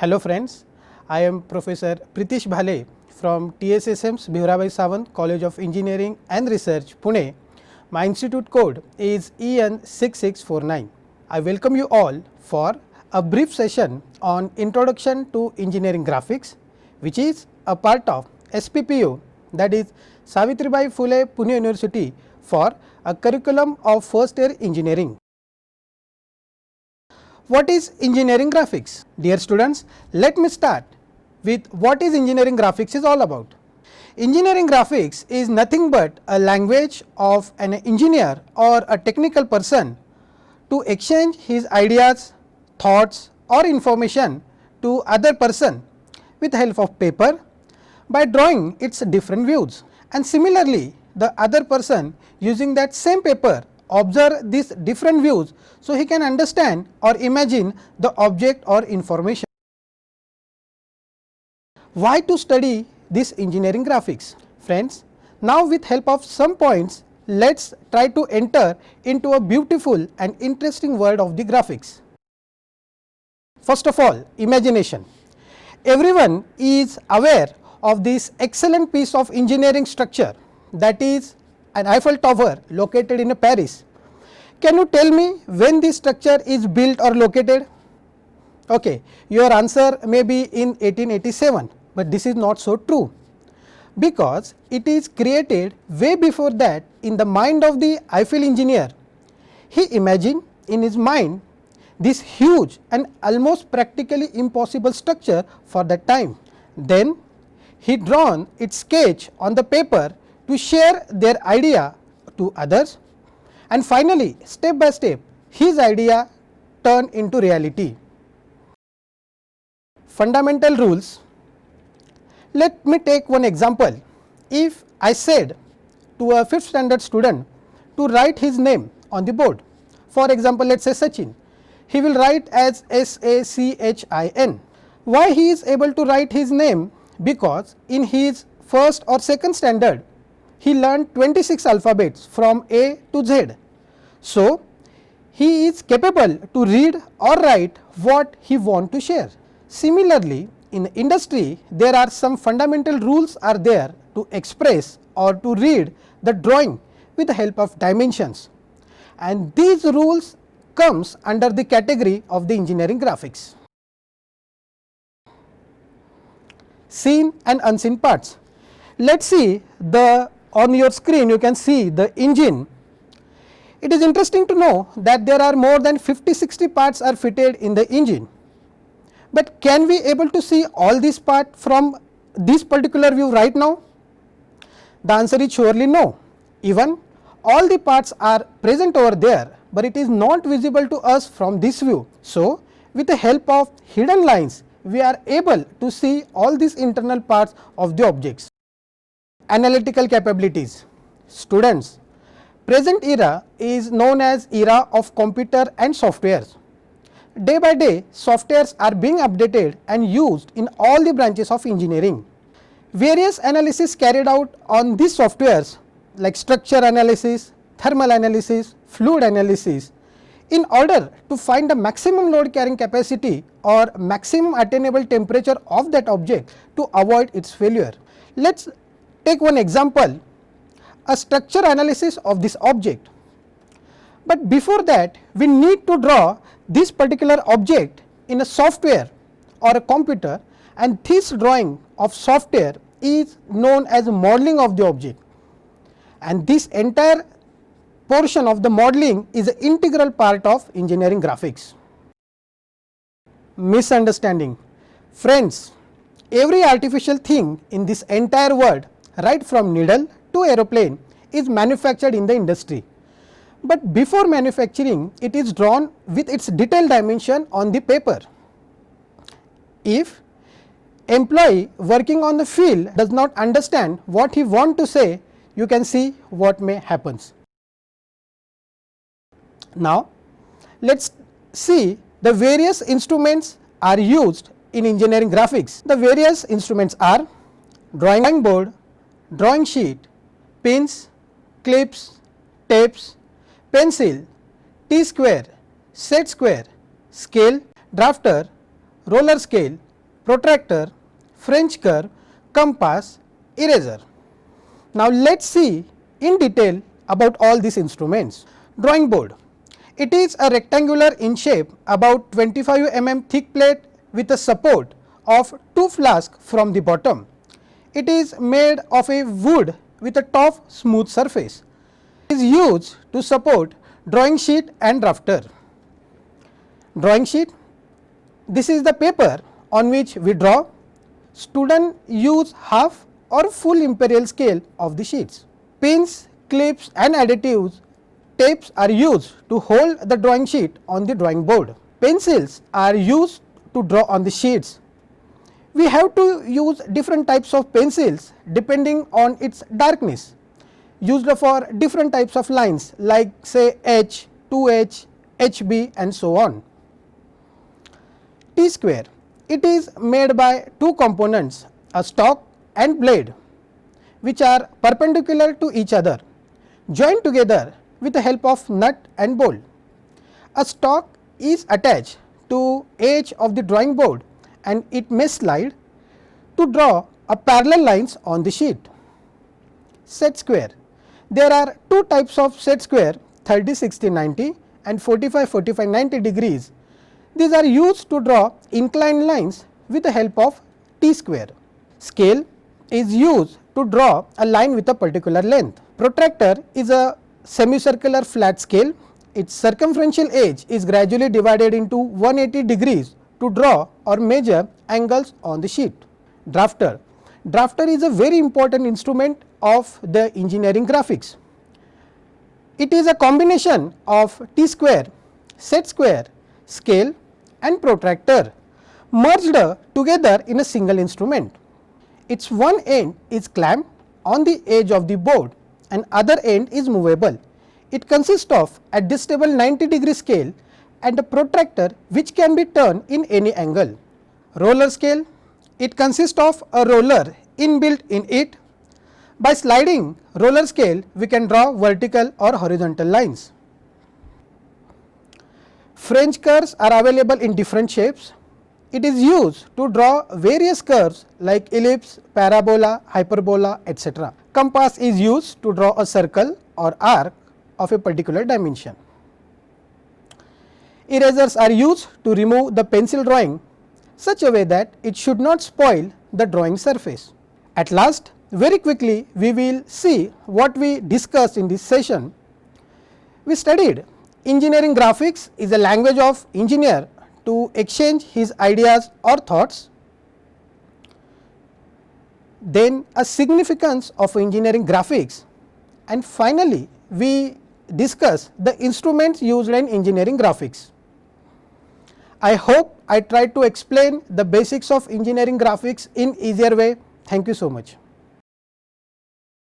Hello friends, I am Professor Pritish Bhale from TSSM's Bhimrao Sawant College of Engineering and Research, Pune. My institute code is EN6649. I welcome you all for a brief session on Introduction to Engineering Graphics, which is a part of SPPU, that is Savitribai Phule Pune University, for a curriculum of first year engineering. What is engineering graphics? Dear students, let me start with what is engineering graphics is all about. Engineering graphics is nothing but a language of an engineer or a technical person to exchange his ideas, thoughts or information to other person with the help of paper by drawing its different views, and similarly the other person using that same paper observe these different views, so he can understand or imagine the object or information. Why to study this engineering graphics? Friends, now with help of some points, let us try to enter into a beautiful and interesting world of the graphics. First of all, imagination. Everyone is aware of this excellent piece of engineering structure, that is an Eiffel Tower located in Paris. Can you tell me when this structure is built or located? Okay, your answer may be in 1887, but this is not so true, because it is created way before that in the mind of the Eiffel engineer. He imagined in his mind this huge and almost practically impossible structure for that time. Then he drawn its sketch on the paper to share their idea to others, and finally step by step his idea turned into reality. Fundamental rules. Let me take one example. If I said to a 5th standard student to write his name on the board, for example let us say Sachin, he will write as SACHIN. Why he is able to write his name? Because in his first or second standard he learned 26 alphabets from A to Z. So, he is capable to read or write what he want to share. Similarly, in industry there are some fundamental rules are there to express or to read the drawing with the help of dimensions, and these rules comes under the category of the engineering graphics. Seen and unseen parts. Let us see on your screen you can see the engine. It is interesting to know that there are more than 50-60 parts are fitted in the engine, but can we able to see all these parts from this particular view right now? The answer is surely no. Even all the parts are present over there, but it is not visible to us from this view. So, with the help of hidden lines we are able to see all these internal parts of the objects. Analytical capabilities. Students, present era is known as era of computer and softwares. Day by day softwares are being updated and used in all the branches of engineering. Various analysis carried out on these softwares like structure analysis, thermal analysis, fluid analysis, in order to find the maximum load carrying capacity or maximum attainable temperature of that object to avoid its failure. Let us take one example, a structure analysis of this object. But before that we need to draw this particular object in a software or a computer, and this drawing of software is known as modeling of the object, and this entire portion of the modeling is an integral part of engineering graphics. Misunderstanding. Friends, every artificial thing in this entire world, right from needle to aeroplane, is manufactured in the industry, but before manufacturing it is drawn with its detailed dimension on the paper. If employee working on the field does not understand what he want to say, you can see what may happens. Now, let us see the various instruments are used in engineering graphics. The various instruments are drawing board, drawing sheet, pins, clips, tapes, pencil, T-square, set square, scale, drafter, roller scale, protractor, French curve, compass, eraser. Now, let us see in detail about all these instruments. Drawing board. It is a rectangular in shape, about 25 mm thick plate with a support of 2 flasks from the bottom. It is made of a wood with a top smooth surface. It is used to support drawing sheet and drafter. Drawing sheet. This is the paper on which we draw. Students use half or full imperial scale of the sheets. Pins, clips and additives, tapes are used to hold the drawing sheet on the drawing board. Pencils are used to draw on the sheets. We have to use different types of pencils depending on its darkness, used for different types of lines like say H, 2H, HB and so on. T-square. It is made by two components, a stalk and blade, which are perpendicular to each other, joined together with the help of nut and bolt. A stalk is attached to edge of the drawing board and it may slide to draw a parallel lines on the sheet. Set square. There are two types of set square, 30, 60, 90 and 45, 45, 90 degrees. These are used to draw inclined lines with the help of T-square. Scale is used to draw a line with a particular length. Protractor is a semicircular flat scale. Its circumferential edge is gradually divided into 180 degrees to draw or measure angles on the sheet. Drafter. Drafter is a very important instrument of the engineering graphics. It is a combination of T-square, set square, scale and protractor merged together in a single instrument. Its one end is clamped on the edge of the board and other end is movable. It consists of adjustable 90-degree scale and a protractor which can be turned in any angle. Roller scale. It consists of a roller inbuilt in it. By sliding roller scale, we can draw vertical or horizontal lines. French curves are available in different shapes. It is used to draw various curves like ellipse, parabola, hyperbola, etc. Compass is used to draw a circle or arc of a particular dimension. Erasers are used to remove the pencil drawing such a way that it should not spoil the drawing surface. At last, very quickly we will see what we discussed in this session. We studied engineering graphics is a language of engineer to exchange his ideas or thoughts. Then a significance of engineering graphics, and finally we discuss the instruments used in engineering graphics. I hope I tried to explain the basics of engineering graphics in easier way. Thank you so much.